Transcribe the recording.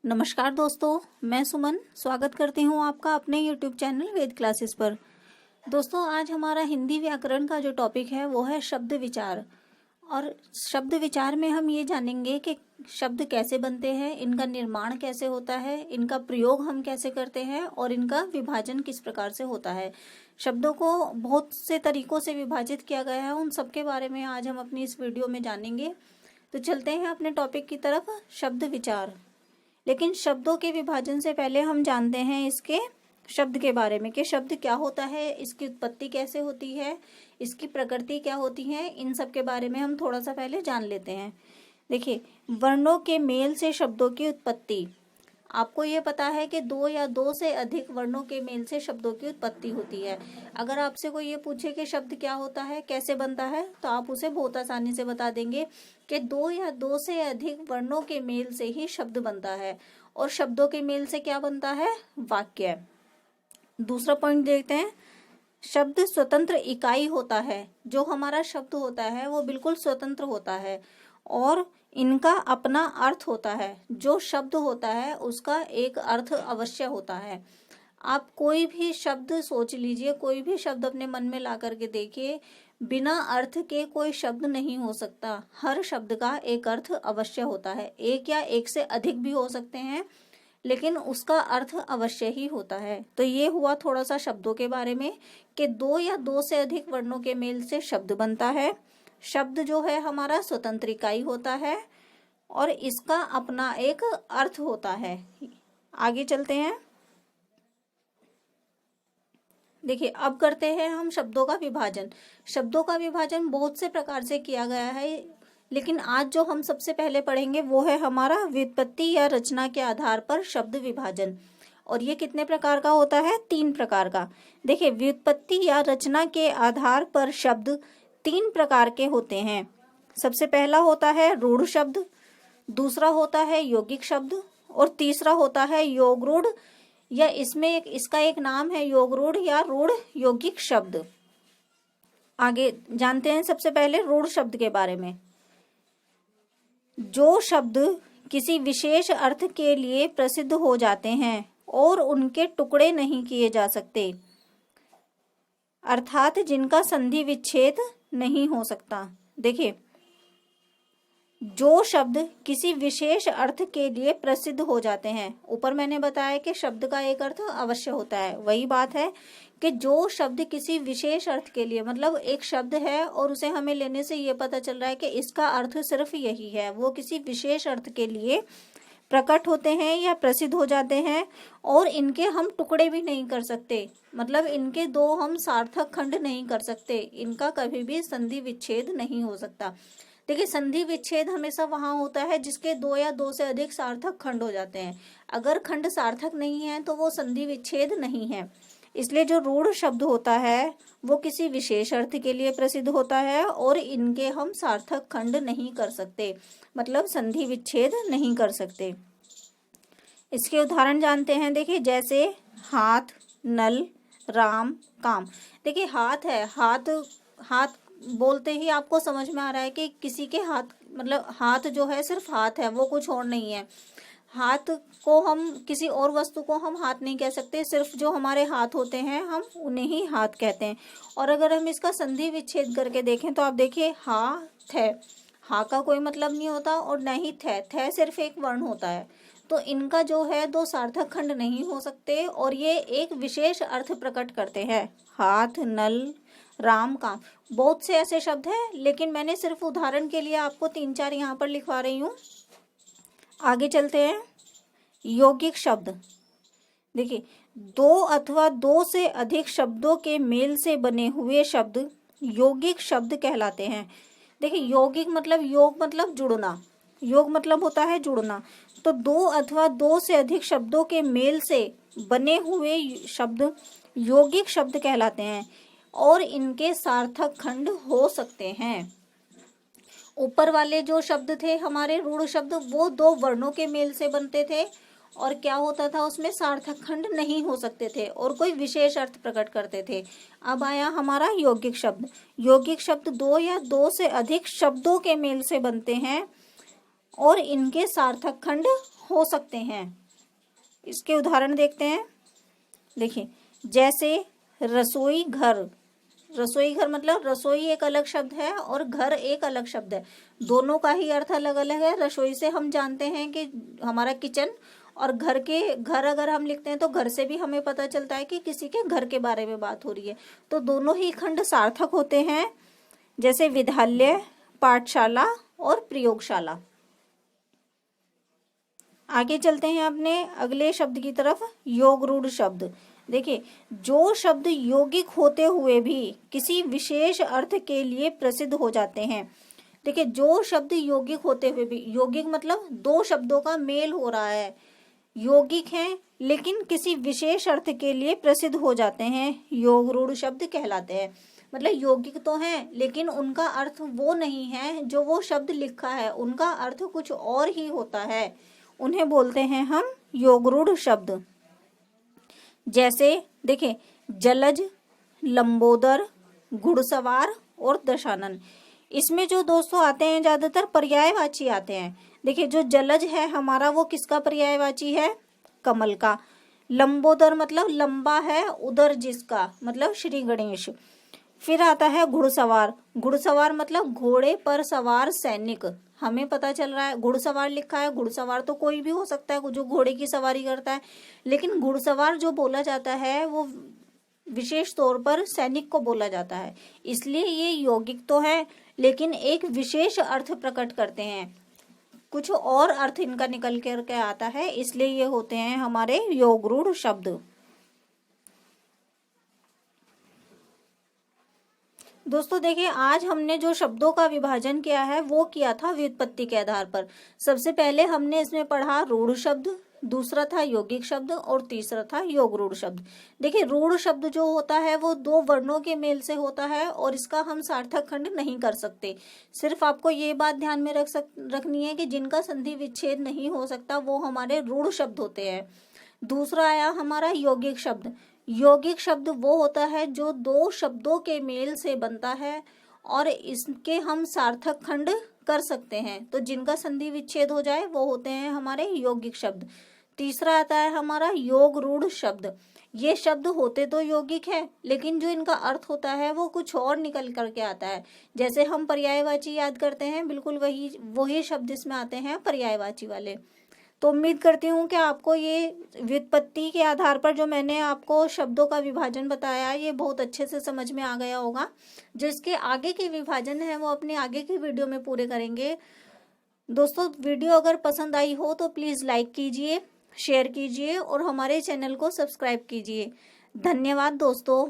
नमस्कार दोस्तों, मैं सुमन स्वागत करती हूँ आपका अपने YouTube चैनल वेद क्लासेस पर। दोस्तों, आज हमारा हिंदी व्याकरण का जो टॉपिक है वो है शब्द विचार। और शब्द विचार में हम ये जानेंगे कि शब्द कैसे बनते हैं, इनका निर्माण कैसे होता है, इनका प्रयोग हम कैसे करते हैं और इनका विभाजन किस प्रकार से होता है। शब्दों को बहुत से तरीकों से विभाजित किया गया है, उन सब के बारे में आज हम अपनी इस वीडियो में जानेंगे। तो चलते हैं अपने टॉपिक की तरफ, शब्द विचार। लेकिन शब्दों के विभाजन से पहले हम जानते हैं इसके शब्द के बारे में कि शब्द क्या होता है, इसकी उत्पत्ति कैसे होती है, इसकी प्रकृति क्या होती है। इन सब के बारे में हम थोड़ा सा पहले जान लेते हैं। देखिए, वर्णों के मेल से शब्दों की उत्पत्ति। आपको ये पता है कि दो या दो से अधिक वर्णों के मेल से शब्दों की उत्पत्ति होती है। अगर आपसे कोई ये पूछे कि शब्द क्या होता है, कैसे बनता है, तो आप उसे बहुत आसानी से बता देंगे कि दो या दो से अधिक वर्णों के मेल से ही शब्द बनता है। और शब्दों के मेल से क्या बनता है? वाक्य। दूसरा पॉइंट देखते हैं, शब्द स्वतंत्र इकाई होता है। जो हमारा शब्द होता है वो बिल्कुल स्वतंत्र होता है और इनका अपना अर्थ होता है। जो शब्द होता है उसका एक अर्थ अवश्य होता है। आप कोई भी शब्द सोच लीजिए, कोई भी शब्द अपने मन में ला करके देखिए, बिना अर्थ के कोई शब्द नहीं हो सकता। हर शब्द का एक अर्थ अवश्य होता है। एक या एक से अधिक भी हो सकते हैं, लेकिन उसका अर्थ अवश्य ही होता है। तो ये हुआ थोड़ा सा शब्दों के बारे में कि दो या दो से अधिक वर्णों के मेल से शब्द बनता है। शब्द जो है हमारा स्वतंत्र इकाई होता है और इसका अपना एक अर्थ होता है। आगे चलते हैं। देखिए, अब करते हैं हम शब्दों का विभाजन। शब्दों का विभाजन बहुत से प्रकार से किया गया है, लेकिन आज जो हम सबसे पहले पढ़ेंगे वो है हमारा व्युत्पत्ति या रचना के आधार पर शब्द विभाजन। और ये कितने प्रकार का होता है? 3 प्रकार का। देखिए, व्युत्पत्ति या रचना के आधार पर शब्द 3 प्रकार के होते हैं। सबसे पहला होता है रूढ़ शब्द, दूसरा होता है यौगिक शब्द और तीसरा होता है योगरूढ़, या इसका एक नाम है योगरूढ़ या रूढ़ यौगिक शब्द। आगे जानते हैं सबसे पहले रूढ़ शब्द के बारे में। जो शब्द किसी विशेष अर्थ के लिए प्रसिद्ध हो जाते हैं और उनके टुकड़े नहीं किए जा सकते, अर्थात जिनका संधि विच्छेद नहीं हो सकता। देखिए, जो शब्द किसी विशेष अर्थ के लिए प्रसिद्ध हो जाते हैं, ऊपर मैंने बताया कि शब्द का एक अर्थ अवश्य होता है। वही बात है कि जो शब्द किसी विशेष अर्थ के लिए, मतलब एक शब्द है और उसे हमें लेने से ये पता चल रहा है कि इसका अर्थ सिर्फ यही है, वो किसी विशेष अर्थ के लिए प्रकट होते हैं या प्रसिद्ध हो जाते हैं और इनके हम टुकड़े भी नहीं कर सकते, मतलब इनके दो हम सार्थक खंड नहीं कर सकते, इनका कभी भी संधि विच्छेद नहीं हो सकता। देखिए, संधि विच्छेद हमेशा वहां होता है जिसके दो या दो से अधिक सार्थक खंड हो जाते हैं। अगर खंड सार्थक नहीं है तो वो संधि विच्छेद नहीं है। इसलिए जो रूढ़ शब्द होता है वो किसी विशेष अर्थ के लिए प्रसिद्ध होता है और इनके हम सार्थक खंड नहीं कर सकते, मतलब संधि विच्छेद नहीं कर सकते। इसके उदाहरण जानते हैं। देखिए, जैसे हाथ, नल, राम, काम। देखिए, हाथ है, हाथ बोलते ही आपको समझ में आ रहा है कि किसी के हाथ, मतलब हाथ जो है सिर्फ हाथ है, वो कुछ और नहीं है। हाथ को हम किसी और वस्तु को हम हाथ नहीं कह सकते, सिर्फ जो हमारे हाथ होते हैं हम उन्हें ही हाथ कहते हैं। और अगर हम इसका संधि विच्छेद करके देखें तो आप देखिए, हाथ है, हा का कोई मतलब नहीं होता और न ही थ सिर्फ एक वर्ण होता है। तो इनका जो है दो सार्थक खंड नहीं हो सकते और ये एक विशेष अर्थ प्रकट करते हैं। हाथ, नल, राम, काम, बहुत से ऐसे शब्द हैं, लेकिन मैंने सिर्फ उदाहरण के लिए आपको 3-4 यहाँ पर लिखवा रही हूँ। आगे चलते हैं। यौगिक शब्द। देखिए, दो अथवा दो से अधिक शब्दों के मेल से बने हुए शब्द यौगिक शब्द कहलाते हैं। देखिए, यौगिक मतलब योग मतलब जुड़ना, योग मतलब होता है जुड़ना। तो दो अथवा दो से अधिक शब्दों के मेल से बने हुए शब्द यौगिक शब्द कहलाते हैं और इनके सार्थक खंड हो सकते हैं। ऊपर वाले जो शब्द थे हमारे रूढ़ शब्द, वो दो वर्णों के मेल से बनते थे और क्या होता था, उसमें सार्थक खंड नहीं हो सकते थे और कोई विशेष अर्थ प्रकट करते थे। अब आया हमारा यौगिक शब्द। यौगिक शब्द दो या दो से अधिक शब्दों के मेल से बनते हैं और इनके सार्थक खंड हो सकते हैं। इसके उदाहरण देखते हैं। देखिए, जैसे रसोई घर। रसोई घर मतलब रसोई एक अलग शब्द है और घर एक अलग शब्द है, दोनों का ही अर्थ अलग अलग है। रसोई से हम जानते हैं कि हमारा किचन, और घर अगर हम लिखते हैं तो घर से भी हमें पता चलता है कि किसी के घर के बारे में बात हो रही है। तो दोनों ही खंड सार्थक होते हैं, जैसे विद्यालय, पाठशाला और प्रयोगशाला। आगे चलते हैं अपने अगले शब्द की तरफ, योगरूढ़ शब्द। देखिए, जो शब्द यौगिक होते हुए भी किसी विशेष अर्थ के लिए प्रसिद्ध हो जाते हैं। देखिए, जो शब्द यौगिक होते हुए भी, यौगिक मतलब दो शब्दों का मेल हो रहा है, यौगिक हैं लेकिन किसी विशेष अर्थ के लिए प्रसिद्ध हो जाते हैं, योगरूढ़ शब्द कहलाते हैं। मतलब यौगिक तो हैं लेकिन उनका अर्थ वो नहीं है जो वो शब्द लिखा है, उनका अर्थ कुछ और ही होता है, उन्हें बोलते हैं हम योगरूढ़ शब्द। जैसे देखिए, जलज, लंबोदर, घुड़सवार और दशानन। इसमें जो दोस्तों आते हैं ज्यादातर पर्यायवाची आते हैं। देखिए, जो जलज है हमारा वो किसका पर्यायवाची है? कमल का। लंबोदर मतलब लंबा है, उदर जिसका, मतलब श्री गणेश। फिर आता है घुड़सवार। घुड़सवार मतलब घोड़े पर सवार सैनिक। हमें पता चल रहा है घुड़सवार लिखा है, घुड़सवार तो कोई भी हो सकता है जो घोड़े की सवारी करता है, लेकिन घुड़सवार जो बोला जाता है वो विशेष तौर पर सैनिक को बोला जाता है। इसलिए ये यौगिक तो है लेकिन एक विशेष अर्थ प्रकट करते हैं, कुछ और अर्थ इनका निकल करके आता है, इसलिए ये होते हैं हमारे योगरूढ़ शब्द। दोस्तों देखिए, आज हमने जो शब्दों का विभाजन किया है वो किया था व्युत्पत्ति के आधार पर। सबसे पहले हमने इसमें पढ़ा रूढ़ शब्द, दूसरा था यौगिक शब्द और तीसरा था योगरूढ़ शब्द। देखिए, रूढ़ शब्द जो होता है वो दो वर्णों के मेल से होता है और इसका हम सार्थक खंड नहीं कर सकते। सिर्फ आपको ये बात ध्यान में रखनी है कि जिनका संधि विच्छेद नहीं हो सकता वो हमारे रूढ़ शब्द होते हैं। दूसरा आया हमारा यौगिक शब्द। यौगिक शब्द वो होता है जो दो शब्दों के मेल से बनता है और इसके हम सार्थक खंड कर सकते हैं, तो जिनका संधि विच्छेद हो जाए वो होते हैं हमारे यौगिक शब्द। तीसरा आता है हमारा योगरूढ़ शब्द। ये शब्द होते तो यौगिक है लेकिन जो इनका अर्थ होता है वो कुछ और निकल करके आता है। जैसे हम पर्यायवाची याद करते हैं, बिल्कुल वही शब्द इसमें आते हैं पर्यायवाची वाले। तो उम्मीद करती हूँ कि आपको ये व्युत्पत्ति के आधार पर जो मैंने आपको शब्दों का विभाजन बताया ये बहुत अच्छे से समझ में आ गया होगा। जो इसके आगे के विभाजन है वो अपने आगे की वीडियो में पूरे करेंगे। दोस्तों, वीडियो अगर पसंद आई हो तो प्लीज़ लाइक कीजिए, शेयर कीजिए और हमारे चैनल को सब्सक्राइब कीजिए। धन्यवाद दोस्तों।